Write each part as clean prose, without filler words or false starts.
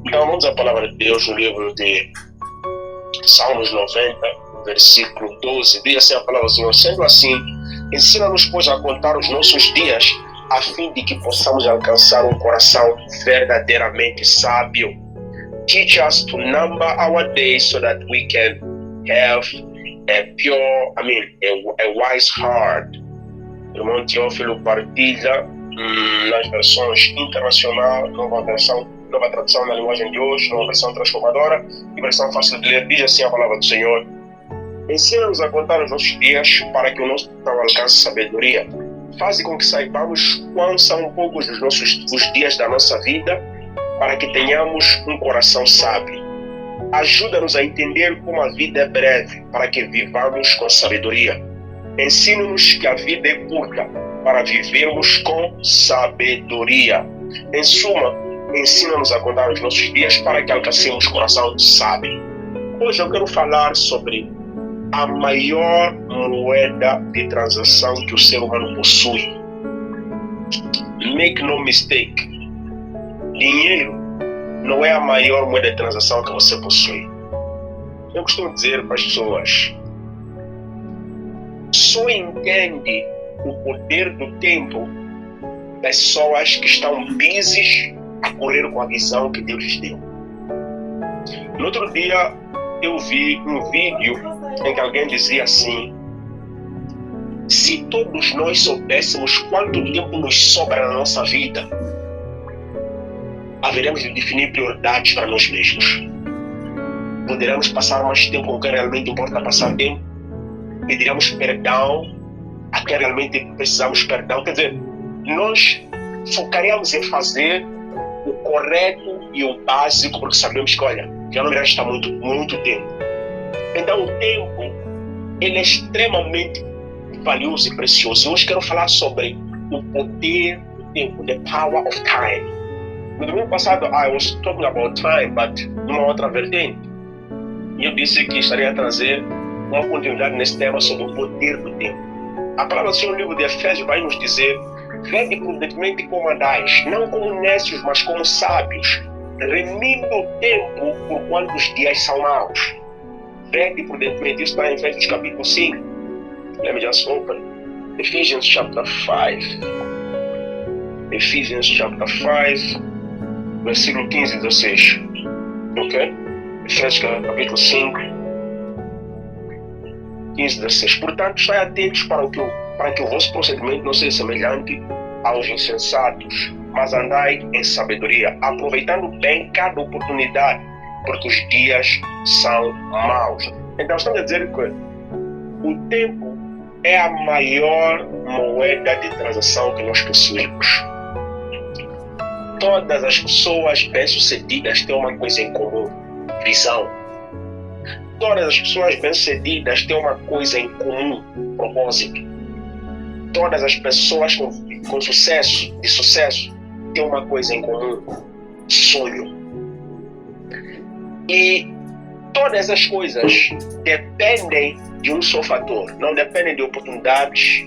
Então vamos à palavra de Deus no livro de Salmos 90, versículo 12. Diz assim a palavra do Senhor: sendo assim, ensina-nos, pois, a contar os nossos dias, a fim de que possamos alcançar um coração verdadeiramente sábio. Teach us to number our days so that we can have a wise heart. O irmão Teófilo partilha nas versões internacional, nova tradução na linguagem de hoje, nova versão transformadora e versão fácil de ler. Diz assim a palavra do Senhor: ensina-nos a contar os nossos dias para que o nosso alcance sabedoria. Faze com que saibamos quais são um pouco os dias da nossa vida, para que tenhamos um coração sábio. Ajuda-nos a entender como a vida é breve, para que vivamos com sabedoria. Ensina-nos que a vida é curta, para vivermos com sabedoria. Em suma, ensina-nos a contar os nossos dias para que alcancemos coração sábio. Hoje eu quero falar sobre a maior moeda de transação que o ser humano possui. Make no mistake, dinheiro não é a maior moeda de transação que você possui. Eu costumo dizer para as pessoas: só entende o poder do tempo pessoas que estão busy a correr com a visão que Deus lhes deu. No outro dia eu vi um vídeo em que alguém dizia assim: se todos nós soubéssemos quanto tempo nos sobra na nossa vida, haveremos de definir prioridades para nós mesmos. Poderemos passar mais tempo com quem realmente importa passar tempo. Pediremos perdão a quem realmente precisamos perdão. Quer dizer, nós focaríamos em fazer o correto e o básico, porque sabemos que, olha, já não me resta muito tempo. Então o tempo, ele é extremamente valioso e precioso. Hoje quero falar sobre o poder do tempo, the power of time. No domingo passado, I was talking about time, but numa outra vertente. E eu disse que estaria a trazer uma continuidade nesse tema sobre o poder do tempo. A palavra do Senhor no livro de Efésios vai nos dizer: vede prudentemente como andais, não como necios, mas como sábios, remindo o tempo por quanto os dias são maus. Vede prudentemente, isso está em Efésios capítulo 5. Let me just open. Ephesians chapter 5. Ephesians chapter 5, versículo 15 e 16. Ok? Efésios capítulo 5, 15 e 16. Portanto, estai atentos para que o vosso procedimento não seja semelhante aos insensatos, mas andai em sabedoria, aproveitando bem cada oportunidade, porque os dias são maus. Então, estamos a dizer que o tempo é a maior moeda de transação que nós possuímos. Todas as pessoas bem-sucedidas têm uma coisa em comum: visão. Todas as pessoas bem-sucedidas têm uma coisa em comum: propósito. Todas as pessoas com sucesso têm uma coisa em comum: sonho. E todas as coisas dependem de um só fator. Não dependem de oportunidades,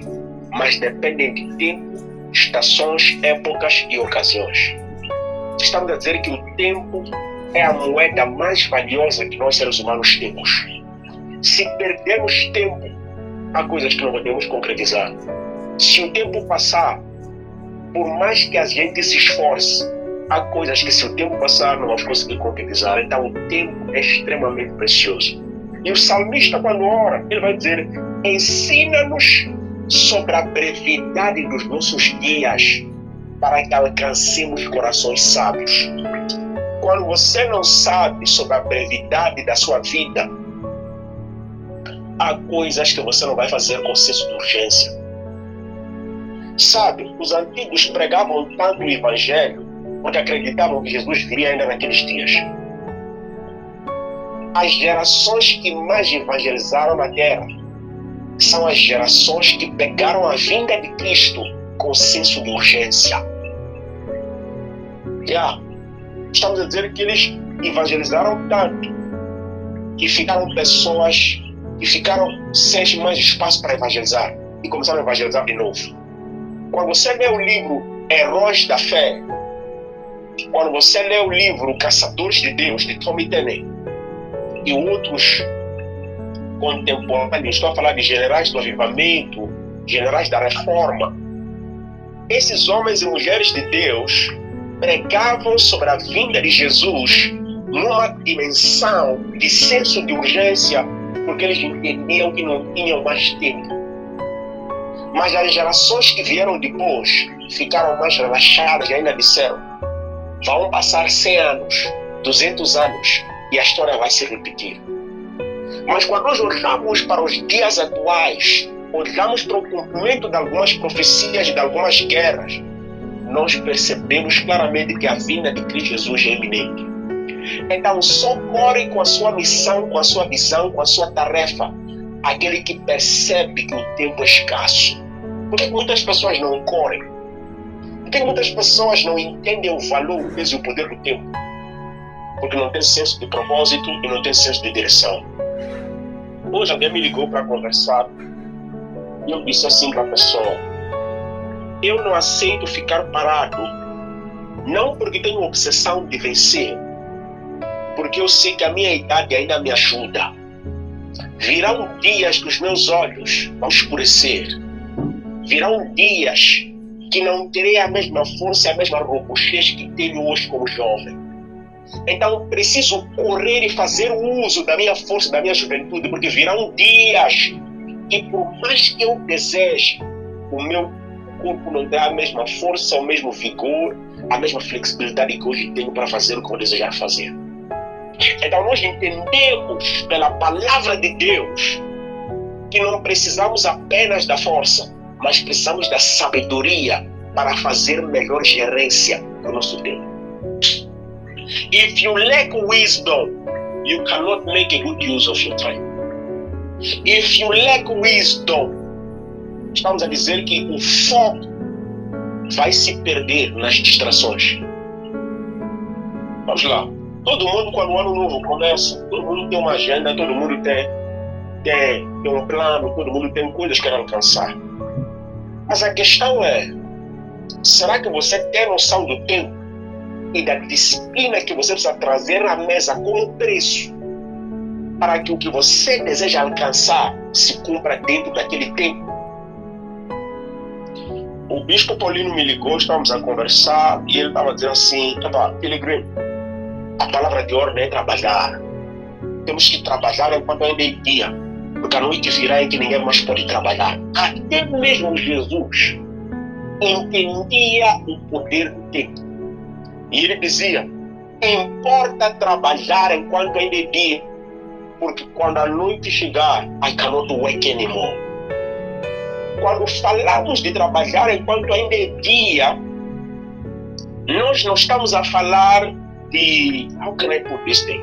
mas dependem de tempo, estações, épocas e ocasiões. Estamos a dizer que o tempo é a moeda mais valiosa que nós seres humanos temos. Se perdermos tempo, há coisas que não podemos concretizar. Se o tempo passar, por mais que a gente se esforce, há coisas que, se o tempo passar, não vamos conseguir concretizar. Então o tempo é extremamente precioso. E o salmista, quando ora, ele vai dizer: ensina-nos sobre a brevidade dos nossos dias, para que alcancemos corações sábios. Quando você não sabe sobre a brevidade da sua vida, há coisas que você não vai fazer com senso de urgência. Sabe, os antigos pregavam tanto o evangelho porque acreditavam que Jesus viria ainda naqueles dias. As gerações que mais evangelizaram na terra são as gerações que pegaram a vinda de Cristo com senso de urgência. Estamos a dizer que eles evangelizaram tanto que ficaram pessoas que ficaram sem mais espaço para evangelizar e começaram a evangelizar de novo. Quando você lê o livro Heróis da Fé, Quando você lê o livro Caçadores de Deus, de Tommy Tenney, e outros contemporâneos, estou a falar de generais do avivamento, generais da reforma, esses homens e mulheres de Deus pregavam sobre a vinda de Jesus numa dimensão de senso de urgência, porque eles entendiam que não tinham mais tempo. Mas as gerações que vieram depois ficaram mais relaxadas e ainda disseram: vão passar 100 anos, 200 anos e a história vai se repetir. Mas quando nós olhamos para os dias atuais, olhamos para o cumprimento de algumas profecias de algumas guerras, nós percebemos claramente que a vinda de Cristo Jesus é iminente. Então só corre com a sua missão, com a sua visão, com a sua tarefa aquele que percebe que o tempo é escasso. Porque muitas pessoas não correm. Porque muitas pessoas não entendem o valor, o peso e o poder do tempo. Porque não tem senso de propósito e não tem senso de direção. Hoje alguém me ligou para conversar e eu disse assim para a pessoa: eu não aceito ficar parado, não porque tenho obsessão de vencer, porque eu sei que a minha idade ainda me ajuda. Virão dias que os meus olhos vão escurecer. Virão dias que não terei a mesma força, a mesma robustez que tenho hoje como jovem. Então preciso correr e fazer o uso da minha força, da minha juventude, porque virão dias que, por mais que eu deseje, o meu corpo não terá a mesma força, o mesmo vigor, a mesma flexibilidade que hoje tenho para fazer o que eu desejar fazer. Então nós entendemos pela palavra de Deus que não precisamos apenas da força, mas precisamos da sabedoria para fazer melhor gerência do nosso tempo. If you lack wisdom, you cannot make a good use of your time. If you lack wisdom, estamos a dizer que o foco vai se perder nas distrações. Vamos lá. Todo mundo, quando o ano novo começa, todo mundo tem uma agenda, todo mundo tem um plano, todo mundo tem coisas que quer alcançar. Mas a questão é: será que você tem noção do tempo e da disciplina que você precisa trazer na mesa como preço para que o que você deseja alcançar se cumpra dentro daquele tempo? O bispo Paulino me ligou, estávamos a conversar e ele estava dizendo assim: Pilgrim, a palavra de ordem é trabalhar. Temos que trabalhar enquanto ainda é dia, porque a noite virá em que ninguém mais pode trabalhar. Até mesmo Jesus entendia o poder do tempo. E ele dizia: importa trabalhar enquanto ainda é dia, porque quando a noite chegar, I cannot work anymore. Quando falamos de trabalhar enquanto ainda é dia, nós não estamos a falar de how can I put this thing?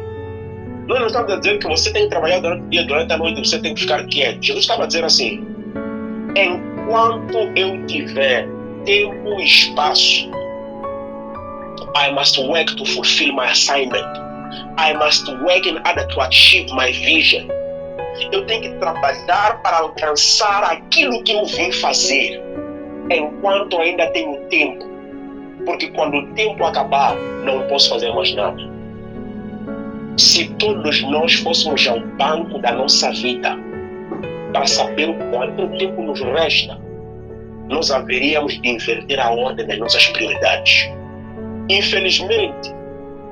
Nós não estamos a dizer que você tem que trabalhar durante o dia, durante a noite você tem que ficar quieto. Jesus estava a dizer assim: enquanto eu tiver tempo e espaço, I must work to fulfill my assignment. I must work in order to achieve my vision. Eu tenho que trabalhar para alcançar aquilo que eu vim fazer, enquanto ainda tenho tempo. Porque quando o tempo acabar, não posso fazer mais nada. Se todos nós fôssemos ao banco da nossa vida para saber o quanto tempo nos resta, nós haveríamos de inverter a ordem das nossas prioridades. Infelizmente,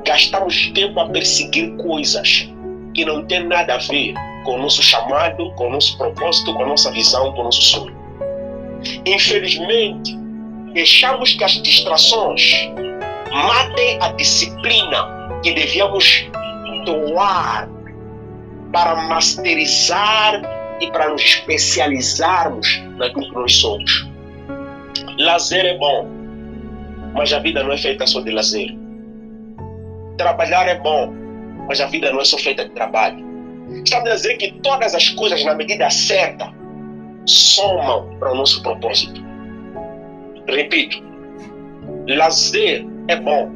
gastamos tempo a perseguir coisas que não têm nada a ver com o nosso chamado, com o nosso propósito, com a nossa visão, com o nosso sonho. Infelizmente, deixamos que as distrações matem a disciplina que devíamos doar para masterizar e para nos especializarmos naquilo que nós somos. Lazer é bom, mas a vida não é feita só de lazer. Trabalhar é bom, mas a vida não é só feita de trabalho. Estamos a dizer que todas as coisas, na medida certa, somam para o nosso propósito. Repito, lazer é bom,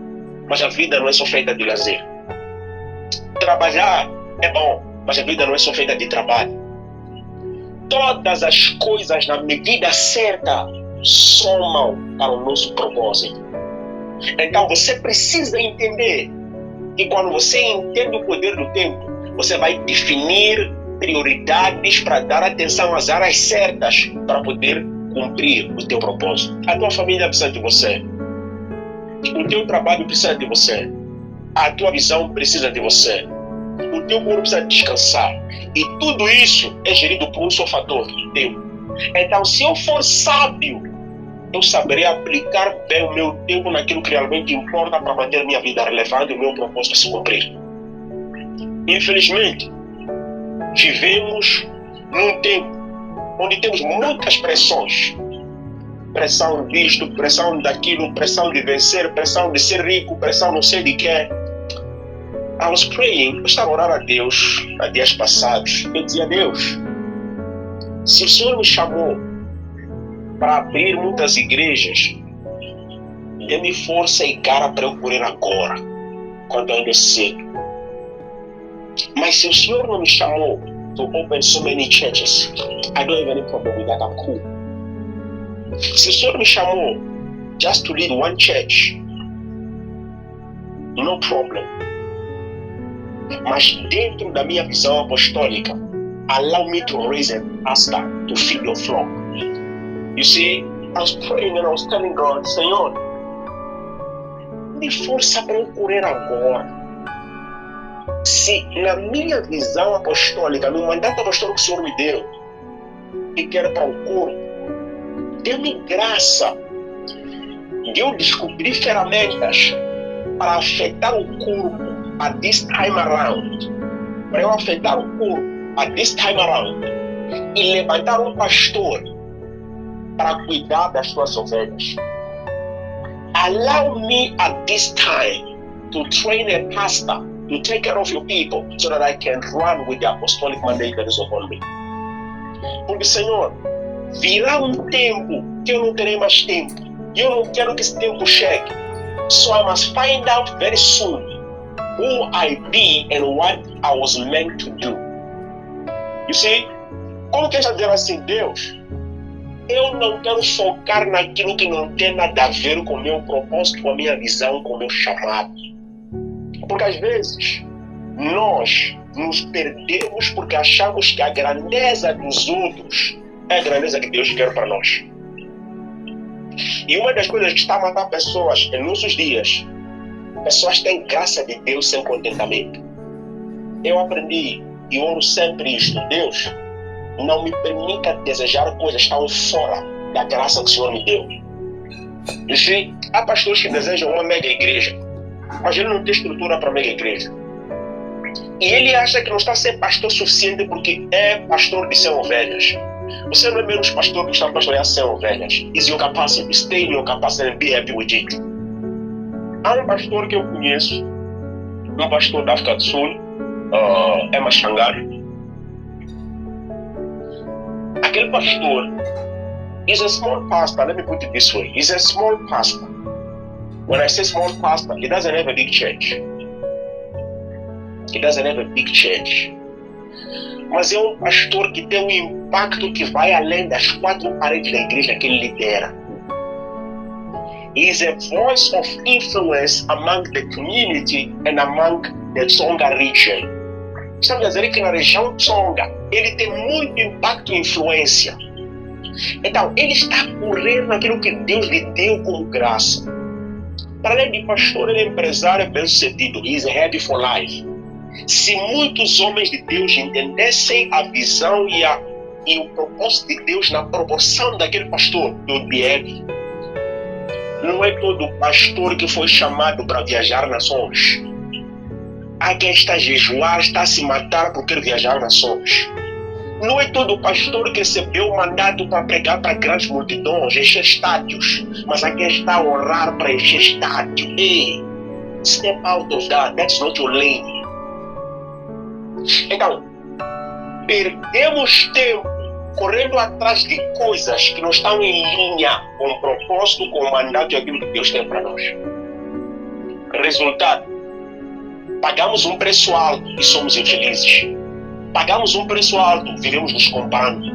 mas a vida não é só feita de lazer. Trabalhar é bom, mas a vida não é só feita de trabalho. Todas as coisas, na medida certa, somam para o nosso propósito. Então você precisa entender que quando você entende o poder do tempo, você vai definir prioridades para dar atenção às áreas certas para poder cumprir o teu propósito. A tua família precisa de você. O teu trabalho precisa de você. A tua visão precisa de você. O teu corpo precisa descansar. E tudo isso é gerido por um só fator, tempo. Então, se eu for sábio, eu saberei aplicar bem o meu tempo naquilo que realmente importa para manter minha vida relevante e o meu propósito a se cumprir. Infelizmente, vivemos num tempo onde temos muitas pressões. Pressão disto, pressão daquilo, pressão de vencer, pressão de ser rico, pressão não sei de quê. I was praying, eu estava orando a Deus há dias passados. Eu dizia a Deus, se o Senhor me chamou para abrir muitas igrejas, dê-me força e cara para eu correr agora, quando ainda é cedo. Mas se o Senhor não me chamou to open so many churches, I don't have any problem with that, I'm cool. Se o Senhor me chamou just to lead one church, no problem. Mas dentro da minha visão apostólica, allow me to raise a pastor to feed your flock. You see, I was praying and I was telling God, Senhor, me força para eu correr agora. Se na minha visão apostólica, no mandato apostólico que o Senhor me deu, e quer para o corpo, dê-me graça de eu descobrir ferramentas para afetar o corpo a this time around. Para eu afetar o corpo a this time around. E levantar um pastor para cuidar das suas ovelhas. Allow me at this time to train a pastor to take care of your people so that I can run with the apostolic mandate that is upon me. Porque, Senhor, virá um tempo que eu não terei mais tempo. E eu não quero que esse tempo chegue. So I must find out very soon who I be and what I was meant to do. You see, como que eu já dizer assim, Deus, eu não quero focar naquilo que não tem nada a ver com o meu propósito, com a minha visão, com o meu chamado. Porque às vezes nós nos perdemos porque achamos que a grandeza dos outros é a grandeza que Deus quer para nós. E uma das coisas que está a matar pessoas em nossos dias, pessoas têm graça de Deus sem contentamento. Eu aprendi e oro sempre isto, Deus, não me permita desejar coisas tão fora da graça que o Senhor me deu. E sim, há pastores que desejam uma mega igreja, mas ele não tem estrutura para mega igreja. E ele acha que não está a ser pastor suficiente porque é pastor de 100 ovelhas. Você não é menos pastor que está a pastorear 100 ovelhas. Is your capacity, stay in your capacity and be happy with it. Há um pastor que eu conheço, um pastor da África do Sul, Emma Shangari. Aquele pastor is a small pastor, let me put it this way. He's a small pastor. When I say small pastor, he doesn't have a big church. He doesn't have a big church. Mas é um pastor que tem um impacto que vai além das 4 paredes da igreja que ele lidera. He is a voice of influence among the community and among the Tsonga region. Estamos a dizer que na região Tsonga ele tem muito impacto e influência. Então, ele está correndo naquilo que Deus lhe deu como graça. Para além de pastor, ele é empresário bem-sucedido. He is happy for life. Se muitos homens de Deus entendessem a visão e o propósito de Deus na proporção daquele pastor, do Diego, não é todo pastor que foi chamado para viajar nações. Há quem está a jejuar, está a se matar por querer viajar nações. Não é todo pastor que recebeu o mandato para pregar para grandes multidões, encher estádios, mas há quem está a orar para encher estádio. Ei, step out of that, that's not your lane. Então, perdemos tempo correndo atrás de coisas que não estão em linha com o propósito, com o mandato e aquilo que Deus tem para nós. Resultado, pagamos um preço alto e somos infelizes. Pagamos um preço alto, vivemos nos comparando.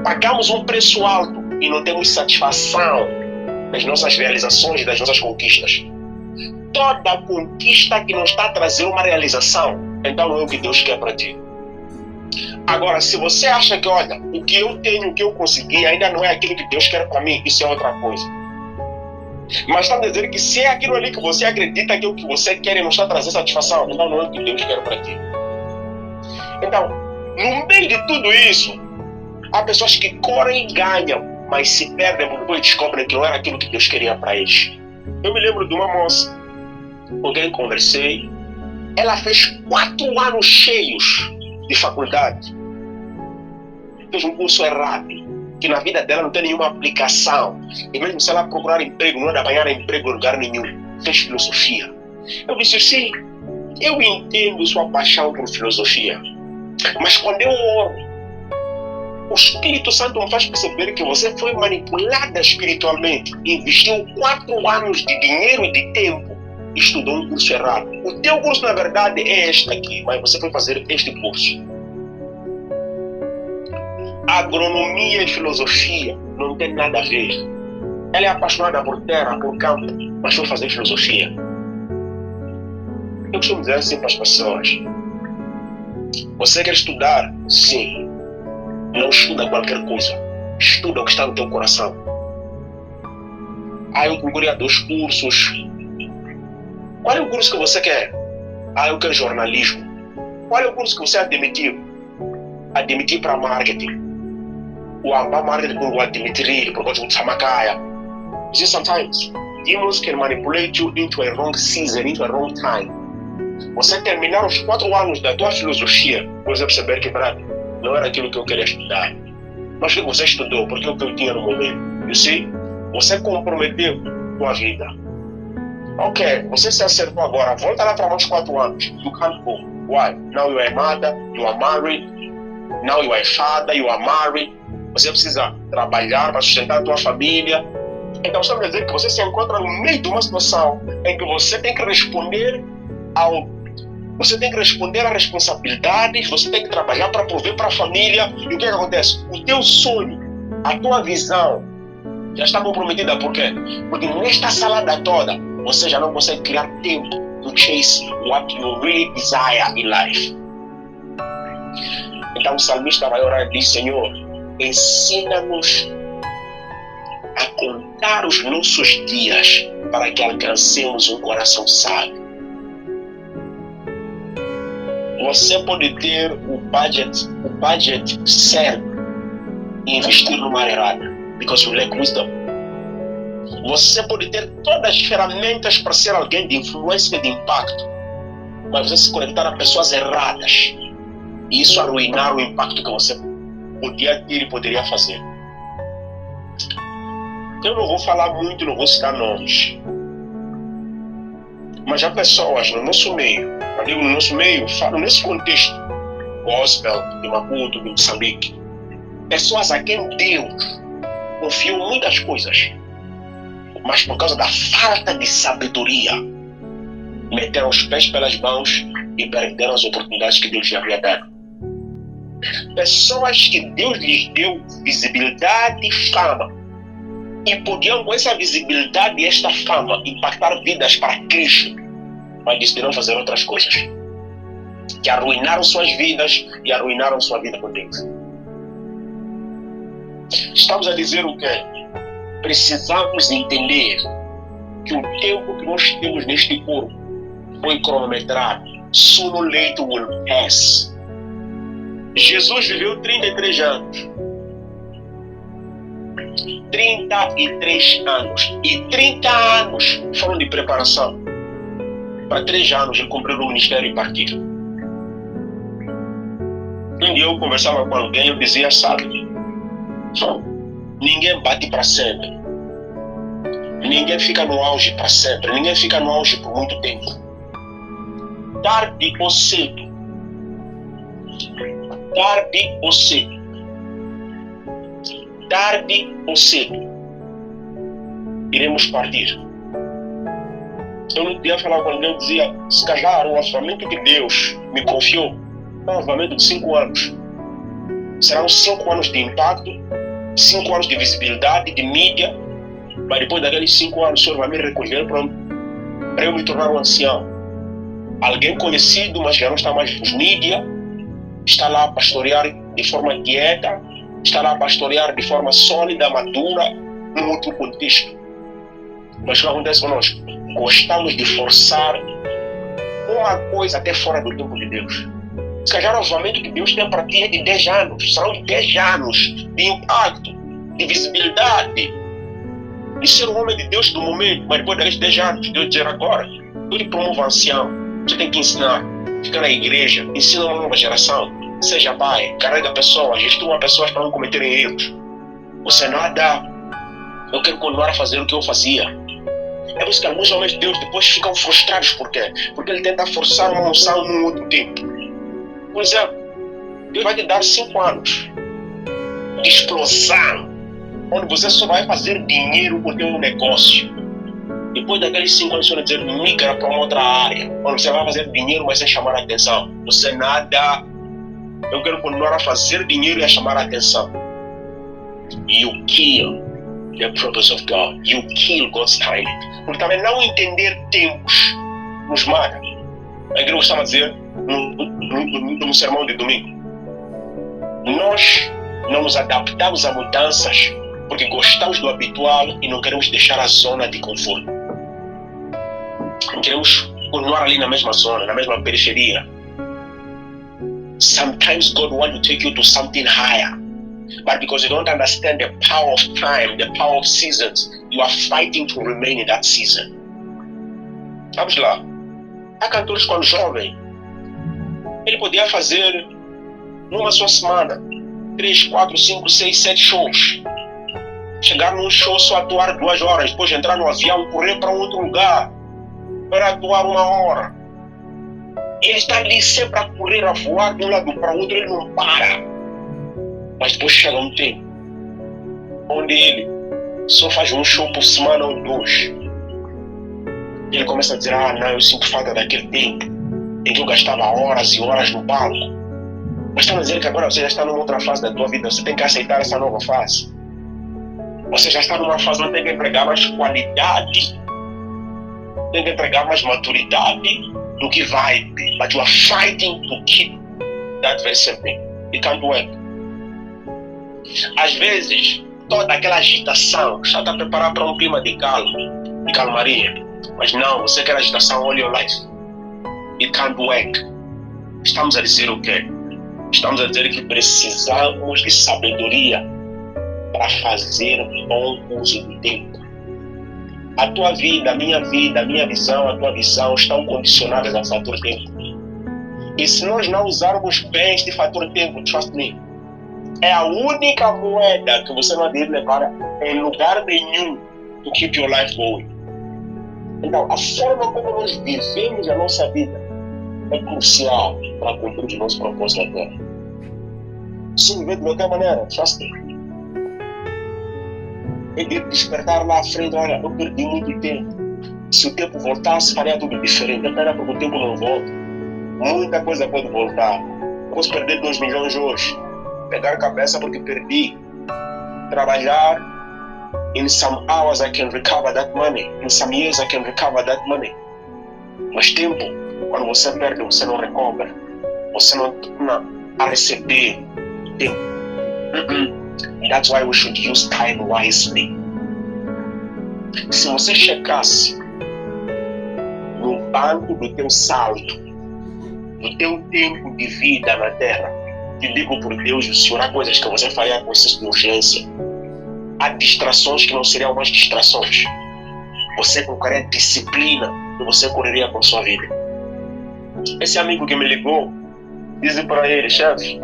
Pagamos um preço alto e não temos satisfação das nossas realizações e das nossas conquistas. toda conquista que não está a trazer uma realização, então não é o que Deus quer para ti. Agora, se você acha que, olha, o que eu tenho, o que eu consegui, ainda não é aquilo que Deus quer para mim, isso é outra coisa. Mas está a dizer que se é aquilo ali que você acredita que é o que você quer e não está a trazer satisfação, então não é o que Deus quer para ti. Então, no meio de tudo isso, há pessoas que correm e ganham, mas se perdem depois descobrem que não era aquilo que Deus queria para eles. Eu me lembro de uma moça com quem conversei. Ela fez 4 anos cheios de faculdade. Fez um curso errado, que na vida dela não tem nenhuma aplicação. E mesmo se ela procurar emprego, não é de apanhar emprego em lugar nenhum. Fez filosofia. Eu disse, sim, eu entendo sua paixão por filosofia. Mas quando eu oro, o Espírito Santo me faz perceber que você foi manipulada espiritualmente. Investiu 4 anos de dinheiro e de tempo e estudou um curso errado. O teu curso, na verdade, é este aqui, mas você foi fazer este curso. Agronomia e filosofia não tem nada a ver. Ela é apaixonada por terra, por campo, mas foi fazer filosofia. Eu costumo dizer assim para as pessoas: você quer estudar? Sim. Não estuda qualquer coisa. Estuda o que está no teu coração. Eu procurei 2 cursos. Qual é o curso que você quer? Eu quero jornalismo. Qual é o curso que você admitiu? Admitir para marketing. O marketing por admitir, por causa de Samakaya. See, sometimes demons can manipulate you into a wrong season, into a wrong time. Você terminar os 4 anos da tua filosofia, você perceber que, não era aquilo que eu queria estudar. Mas o que você estudou? Porque é o que eu tinha no momento. You see? Você comprometeu tua vida. Ok, você se acertou agora. Volta lá para mais 4 anos. You can't go. Why? Now you are a mother, you are married. Now you are a father, you are married. Você precisa trabalhar para sustentar a tua família. Então, isso quer dizer que você se encontra no meio de uma situação em que você tem que responder Você tem que responder a responsabilidades, você tem que trabalhar para prover para a família. E o que acontece? O teu sonho, a tua visão já está comprometida. Por quê? Porque nesta salada toda, você já não consegue criar tempo to chase what you really desire in life. Então o salmista vai orar e diz: Senhor, ensina-nos a contar os nossos dias para que alcancemos um coração sábio. Você pode ter o budget certo e investir numa área errada, because you lack wisdom. Você pode ter todas as ferramentas para ser alguém de influência e de impacto, mas você se conectar a pessoas erradas e isso arruinar o impacto que você podia ter e poderia fazer. Eu não vou falar muito, não vou citar nomes, mas há pessoas no nosso meio, eu digo no nosso meio, falo nesse contexto, gospel, de Maputo, de Moçambique, pessoas a quem Deus confiou muitas coisas, mas por causa da falta de sabedoria, meteram os pés pelas mãos e perderam as oportunidades que Deus lhe havia dado. Pessoas que Deus lhes deu visibilidade e fama, e podiam com essa visibilidade e esta fama impactar vidas para Cristo, mas decidiram fazer outras coisas que arruinaram suas vidas e arruinaram sua vida com Deus. Estamos a dizer o quê? Precisamos entender que o tempo que nós temos neste corpo foi cronometrado. Sooner or later will pass. Jesus viveu 33 anos. 33 anos. E 30 anos foram de preparação. Para 3 anos ele cumpriu o ministério e partiu. Um dia eu conversava com alguém, eu dizia, sabe, ninguém bate para sempre. Ninguém fica no auge para sempre. Ninguém fica no auge por muito tempo. Tarde ou cedo. Tarde ou cedo. Tarde ou cedo. Iremos partir. Eu não podia falar com alguém, eu dizia, se calhar o orçamento que Deus me confiou é um orçamento de 5 anos. Serão 5 anos de impacto, 5 anos de visibilidade, de mídia, mas depois daqueles 5 anos o Senhor vai me recolher, pronto. para eu me tornar um ancião. Alguém conhecido, mas já não está mais nos mídias, está lá a pastorear de forma quieta, está lá a pastorear de forma sólida, madura, num outro contexto. Mas o que acontece conosco? Gostamos de forçar uma coisa até fora do tempo de Deus. Se calhar o avivamento que Deus tem para ti é de 10 anos. Serão de 10 anos de impacto, de visibilidade, de ser o homem de Deus do momento. Mas depois daqueles 10 anos, Deus dizer agora, eu te promovo ancião. Você tem que ensinar, fica na igreja, ensina uma nova geração. Seja pai, carrega pessoas, gestua pessoas para não cometerem erros. Você nada, eu quero continuar a fazer o que eu fazia. É por isso que alguns homens de Deus depois ficam frustrados. Por quê? Porque ele tenta forçar uma unção num outro tempo. Por exemplo, Deus vai te dar 5 anos de explosão, onde você só vai fazer dinheiro com o teu negócio. Depois daqueles 5 anos, você vai dizer, migra para uma outra área, onde você vai fazer dinheiro, mas sem chamar a atenção. Você nada, eu quero continuar a fazer dinheiro e a chamar a atenção. You kill the purpose of God. You kill God's timing. Porque também não entender tempos nos mata. A igreja costuma dizer no sermão de domingo, nós não nos adaptamos a mudanças porque gostamos do habitual e não queremos deixar a zona de conforto. Não queremos continuar ali na mesma zona, na mesma periferia. Sometimes God wants to take you to something higher. But because you don't understand the power of time, the power of seasons, you are fighting to remain in that season. Vamos lá. Há cantores quando jovem, ele podia fazer numa só semana 3, 4, 5, 6, 7 shows. Chegar num show só atuar 2 horas, depois entrar no avião, correr para outro lugar para atuar 1 hora. Ele está ali sempre a correr, a voar de um lado para o outro, ele não para. Mas depois chega um tempo onde ele só faz um show por semana ou 2. Ele começa a dizer, não, eu sinto falta daquele tempo em que eu gastava horas e horas no palco. Mas está a dizer que agora você já está numa outra fase da tua vida, você tem que aceitar essa nova fase. Você já está numa fase onde tem que entregar mais qualidade, tem que entregar mais maturidade do que vibe. But you are fighting to keep that very same thing. It can't work. Às vezes, toda aquela agitação já está preparada para um clima de calmaria. Mas não, você quer agitação all your life. It can't work. Estamos a dizer o quê? Estamos a dizer que precisamos de sabedoria para fazer bom uso do tempo. A tua vida, a minha visão, a tua visão estão condicionadas ao fator tempo. E se nós não usarmos bem este fator tempo, trust me, é a única moeda que você não deve levar em lugar nenhum to keep your life going. Então, a forma como nós vivemos a nossa vida é crucial para cumprir o nosso propósito na Terra. Se viver de qualquer maneira, trust me, é de despertar lá à frente, olha, eu perdi muito tempo. Se o tempo voltasse, faria tudo diferente. Espera, porque o tempo não volta. Muita coisa pode voltar. Posso perder 2 milhões hoje. Pegar a cabeça porque perdi. Trabalhar. In some hours I can recover that money. In some years I can recover that money. Mas tempo, quando você perde, você não recobra. Você não torna a receber tempo. That's why we should use time wisely. Se você checasse no banco do teu saldo, do teu tempo de vida na Terra, te digo por Deus, o Senhor, há coisas que você faria com excesso de urgência. Há distrações que não seriam mais distrações. Você colocaria disciplina e você correria com sua vida. Esse amigo que me ligou, disse para ele, chefe,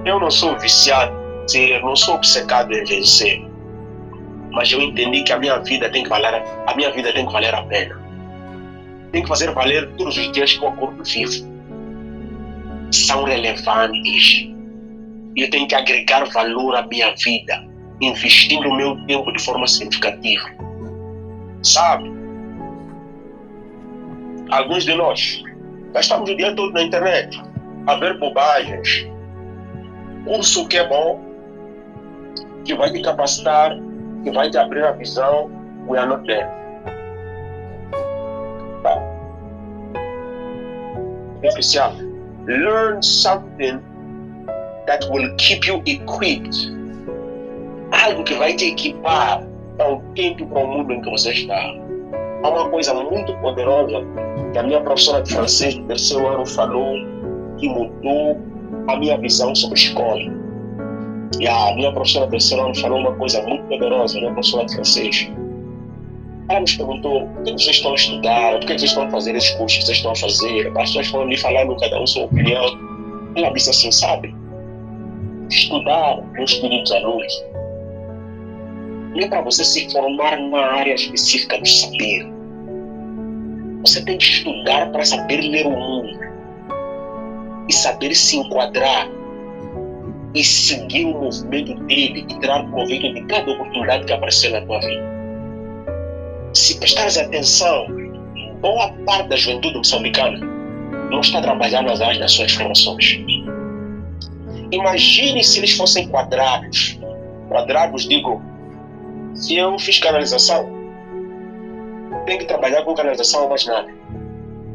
eu não sou viciado em ser, não sou obcecado em vencer, mas eu entendi que a minha vida tem que valer a pena. Tem que fazer valer todos os dias que eu acordo vivo. São relevantes. Eu tenho que agregar valor à minha vida, investindo o meu tempo de forma significativa. Sabe? Alguns de nós gastamos o dia todo na internet a ver bobagens. Curso que é bom, que vai te capacitar, que vai te abrir a visão, we are not there. especial. Learn something that will keep you equipped. Algo que vai te equipar para o tempo, para o mundo em que você está. Há uma coisa muito poderosa que a minha professora de francês do terceiro ano falou que mudou a minha visão sobre escola. E a minha professora do terceiro ano falou uma coisa muito poderosa, a minha professora de francês. Ela nos perguntou: por que vocês estão a estudar? Por que vocês estão a fazer esses cursos que vocês estão a fazer? As pessoas foram lhe falando cada um sua opinião. Ela disse assim: sabe, estudar no estudo dos alunos não é para você se formar numa área específica do saber. Você tem que estudar para saber ler o mundo e saber se enquadrar e seguir o movimento dele e tirar proveito de cada oportunidade que aparecer na tua vida. Se prestares atenção, boa parte da juventude moçambicana não está trabalhando nas áreas das suas formações. Imagine se eles fossem quadrados. Quadrados, digo, se eu fiz canalização, tenho que trabalhar com canalização ou mais nada.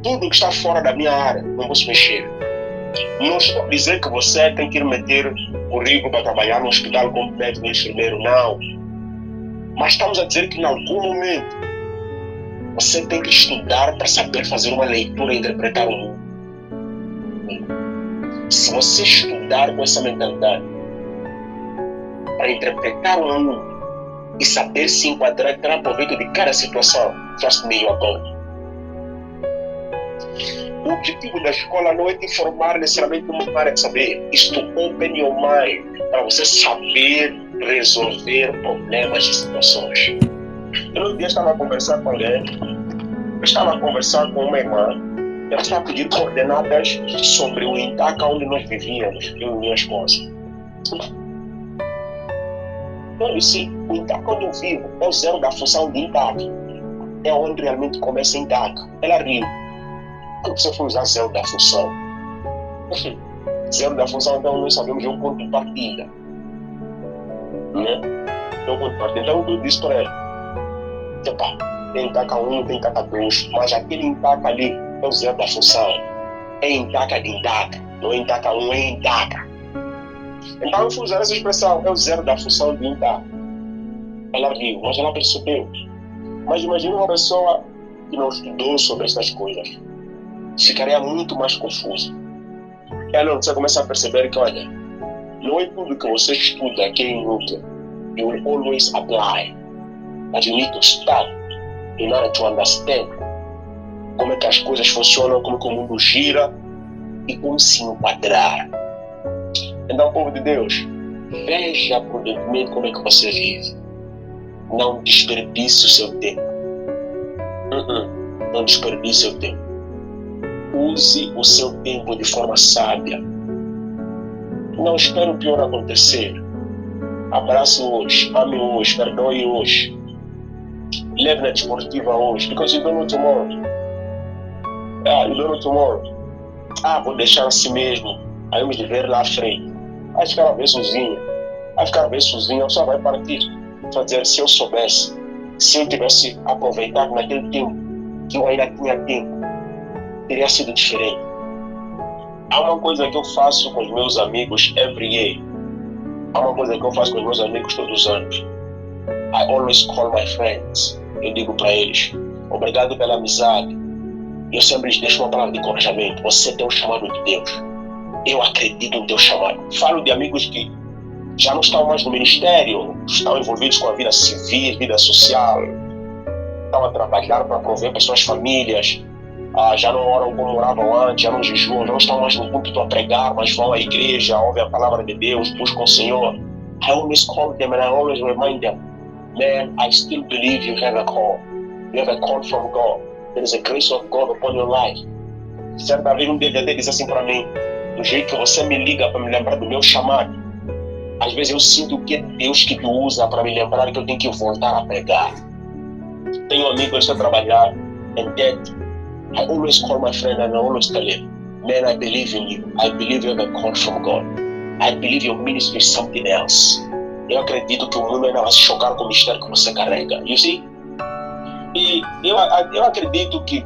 Tudo que está fora da minha área, não posso mexer. Não estou a dizer que você tem que ir meter currículo para trabalhar no hospital como médico ou enfermeiro, não. Mas estamos a dizer que em algum momento você tem que estudar para saber fazer uma leitura e interpretar o mundo. Se você estudar com essa mentalidade para interpretar o mundo e saber se enquadrar e tirar proveito de cada situação, faz meio agora. O objetivo da escola não é te formar necessariamente numa área de saber. Isto open your mind para você saber resolver problemas e situações. Eu um dia estava a conversar com alguém, eu estava a conversar com uma irmã, ela estava a pedir coordenadas sobre o Intaca onde nós vivíamos, eu e minha esposa. Eu disse: o Intaca onde eu vivo é o zero da função de Intaca. É onde realmente começa Intaca. Ela riu. Quando você for usar zero da função? Zero da função, então nós sabemos é um ponto de partida. Né? É um ponto de partida. Então eu disse para ela: epa, tem Intaca 1, tem Intaca 2, mas aquele Intaca ali é o zero da função. É Intaca de Intaca. Não é Intaca 1, é Intaca. Então eu fui usar essa expressão, é o zero da função de Intaca. Ela riu, mas ela percebeu. Mas imagine uma pessoa que não estudou sobre essas coisas. Ficaria muito mais confuso. Ela não, você começa a perceber que, olha, não é tudo que você estuda que é inútil. You will always apply. But you need to start in order to understand como é que as coisas funcionam, como que o mundo gira e como se enquadrar. Então, povo de Deus, veja prudentemente como é que você vive. Não desperdice o seu tempo. Não desperdice o seu tempo. Use o seu tempo de forma sábia. Não espere o pior acontecer. Abrace hoje, ame hoje, perdoe hoje. Leve na desportiva hoje, because you don't know tomorrow. You don't know tomorrow. Vou deixar assim mesmo. Aí eu me ver lá à frente. Vai ficar a ver sozinho. Vai ficar a ver sozinho, só vai partir. Só dizer, se eu soubesse, se eu tivesse aproveitado naquele tempo, que eu ainda tinha tempo, teria sido diferente. Há uma coisa que eu faço com os meus amigos every year. Há uma coisa que eu faço com os meus amigos todos os anos. I always call my friends. Eu digo para eles: obrigado pela amizade. Eu sempre lhes deixo uma palavra de encorajamento. Você tem um chamado de Deus. Eu acredito no teu chamado. Falo de amigos que já não estão mais no ministério, estão envolvidos com a vida civil, vida social, estão a trabalhar para prover para suas famílias, já não oram como oravam antes, já não jejuam, não estão mais no púlpito a pregar, mas vão à igreja, ouvem a palavra de Deus, buscam o Senhor. I always call them and I always remind them, man, I still believe you have a call. You have a call from God. There is a grace of God upon your life. Certa vez um DVD disse assim para mim: do jeito que você me liga para me lembrar do meu chamado, às vezes eu sinto que é Deus que me usa para me lembrar que eu tenho que voltar a pregar. Tenho amigos a trabalhar, and that I always call my friend and I always tell him, man, I believe in you. I believe you have a call from God. I believe your ministry is something else. Eu acredito que o mundo ainda vai se chocar com o mistério que você carrega. You see? E eu acredito que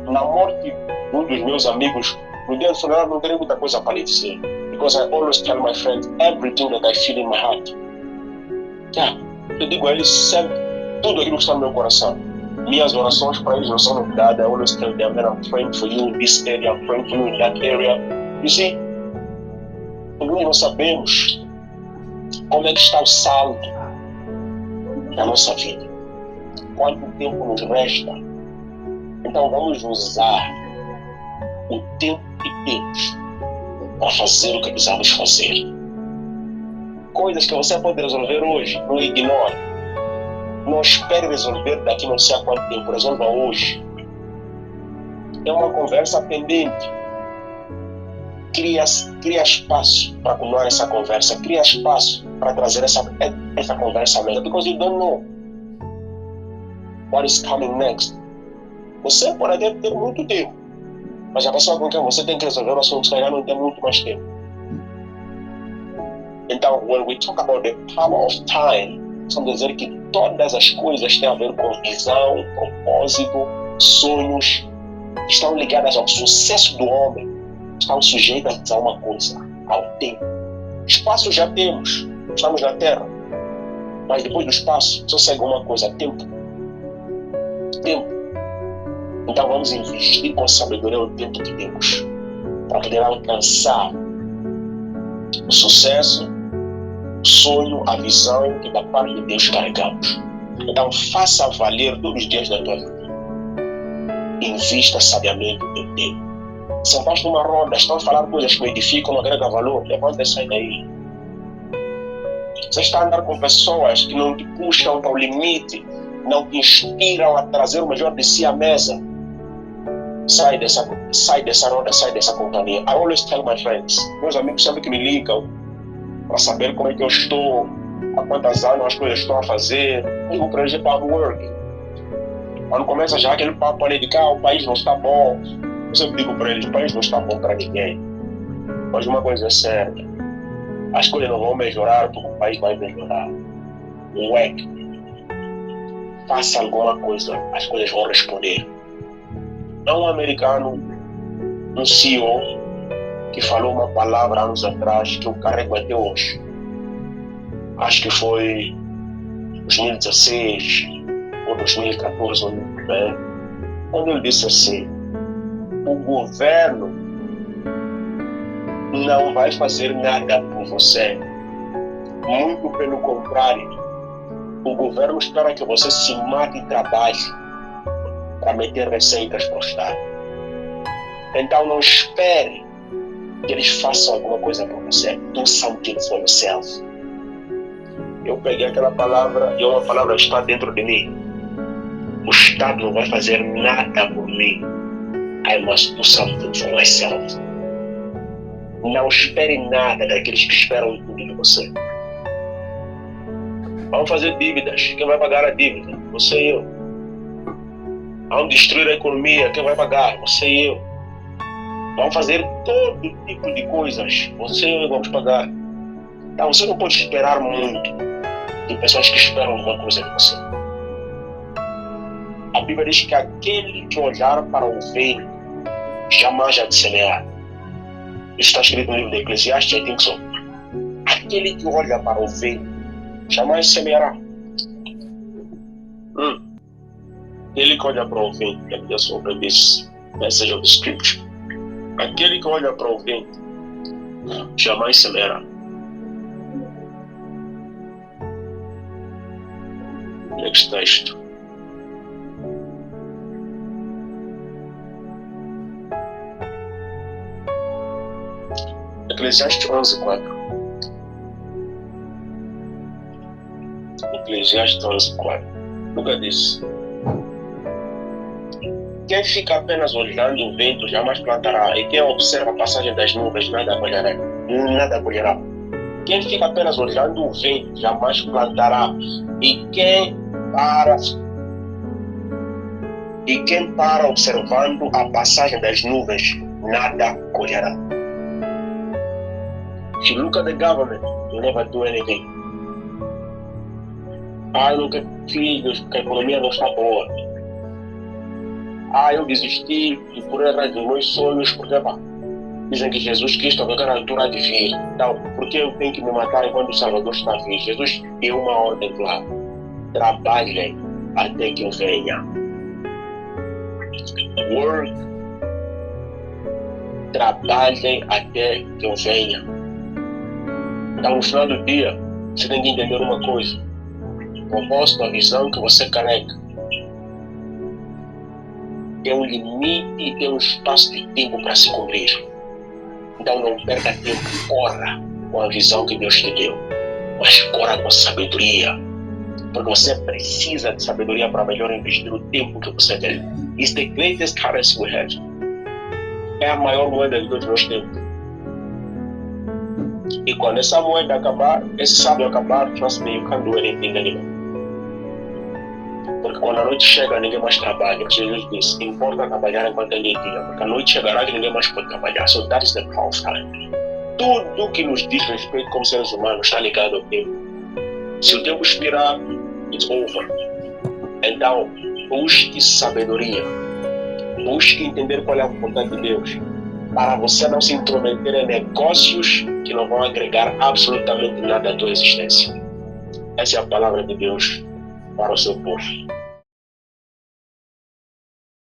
na morte de um dos meus amigos No dia do funeral não terei muita coisa para lhe dizer. Because I always tell my friends everything that I feel in my heart. Eu digo a eles sempre tudo aquilo que está no meu coração. Minhas orações para eles não são novidade. I always tell them that I'm praying for you in this area, I'm praying for you in that area. You see, nós não sabemos como é que está o saldo da nossa vida. Quanto tempo nos resta. Então vamos usar o tempo que temos para fazer o que precisamos fazer. Coisas que você pode resolver hoje, não ignore. Não espere resolver daqui não sei a quanto tempo, resolva hoje. É uma conversa pendente. Cria espaço para continuar essa conversa. Cria espaço para trazer essa conversa à mesa. Because you don't know what is coming next. Você pode até ter muito tempo, mas a pessoa com quem você tem que resolver o assunto não tem muito mais tempo. Então, when we talk about the power of time, estamos a dizer que todas as coisas têm a ver com visão, propósito, sonhos, que estão ligadas ao sucesso do homem, estão sujeitas a uma coisa, ao tempo. Espaço já temos, estamos na Terra, mas depois do espaço só segue uma coisa, tempo. Tempo. Então vamos investir com sabedoria o tempo que temos para poder alcançar o sucesso, o sonho, a visão que da parte de Deus carregamos. Então faça valer todos os dias da tua vida. Invista sabiamente o teu tempo. Sentaste numa roda, estão a falar coisas que me edificam, não agregam valor, levanta e sai daí. Você está a andar com pessoas que não te puxam para o limite, não te inspiram a trazer o melhor de si à mesa. Sai dessa roda, sai dessa companhia. I always tell my friends, meus amigos sempre que me ligam para saber como é que eu estou, há quantas anos as coisas estou a fazer, eu digo para eles é hard work. Quando começa já aquele papo ali de cá, o país não está bom, eu sempre digo para eles, o país não está bom para ninguém. Mas uma coisa é certa, as coisas não vão melhorar porque o país vai melhorar. Work. Faça alguma coisa, as coisas vão responder. Há um americano, um CEO, que falou uma palavra anos atrás que eu carrego até hoje. Acho que foi 2016 ou 2014, não me lembro. Quando ele disse assim: o governo não vai fazer nada por você. Muito pelo contrário. O governo espera que você se mate e trabalhe para meter receitas para o Estado. Então não espere que eles façam alguma coisa para você. Do something for yourself. Eu peguei aquela palavra e uma palavra está dentro de mim. O Estado não vai fazer nada por mim. I must do something for myself. Não espere nada daqueles que esperam tudo de você. Vamos fazer dívidas. Quem vai pagar a dívida? Você e eu. Vamos destruir a economia. Quem vai pagar? Você e eu. Vamos fazer todo tipo de coisas. Você e eu vamos pagar. Então você não pode esperar muito de pessoas que esperam alguma coisa de você. A Bíblia diz que aquele que olhar para o vento jamais há de semear. Isso está escrito no livro de Eclesiastes, I think so. Aquele que olha para o vento jamais semeará. Aquele que olha para o vento, que é sobre this message of the scripture. Aquele que olha para o vento jamais semeará. Next texto. Eclesiastes 11:4. Eclesiastes 11:4. Nunca disse. Quem fica apenas olhando o vento jamais plantará, e quem observa a passagem das nuvens nada colherá. Nada colherá. Quem fica apenas olhando o vento jamais plantará, e quem para observando a passagem das nuvens nada colherá. If you look at the government, you never do anything. Eu não quero filhos porque a economia não está boa. Eu desisti de correr atrás dos meus sonhos porque Dizem que Jesus Cristo a qualquer altura há de vir. Então, por que eu tenho que me matar enquanto o Salvador está a vir? Jesus deu uma ordem clara. Trabalhem até que eu venha. Work. Trabalhem até que eu venha. Então, no final do dia, você tem que entender uma coisa. O propósito, a visão que você carrega tem um limite e tem um espaço de tempo para se cumprir. Então não perca tempo, corra com a visão que Deus te deu, mas corra com sabedoria, porque você precisa de sabedoria para melhor investir o tempo que você tem. It's the greatest currency we have. É a maior moeda de todos os tempos. E quando essa moeda acabar, esse sábio acabar, trust me, you can't do anything anymore. Porque quando a noite chega, ninguém mais trabalha. Jesus disse, importa trabalhar enquanto é dia, porque a noite chegará que ninguém mais pode trabalhar. So that is the power of time. Tudo que nos diz respeito como seres humanos está ligado ao tempo. Se o tempo expirar, it's over. Então, busque sabedoria. Busque entender qual é a vontade de Deus. Para você não se intrometer em negócios que não vão agregar absolutamente nada à tua existência. Essa é a palavra de Deus para o seu povo.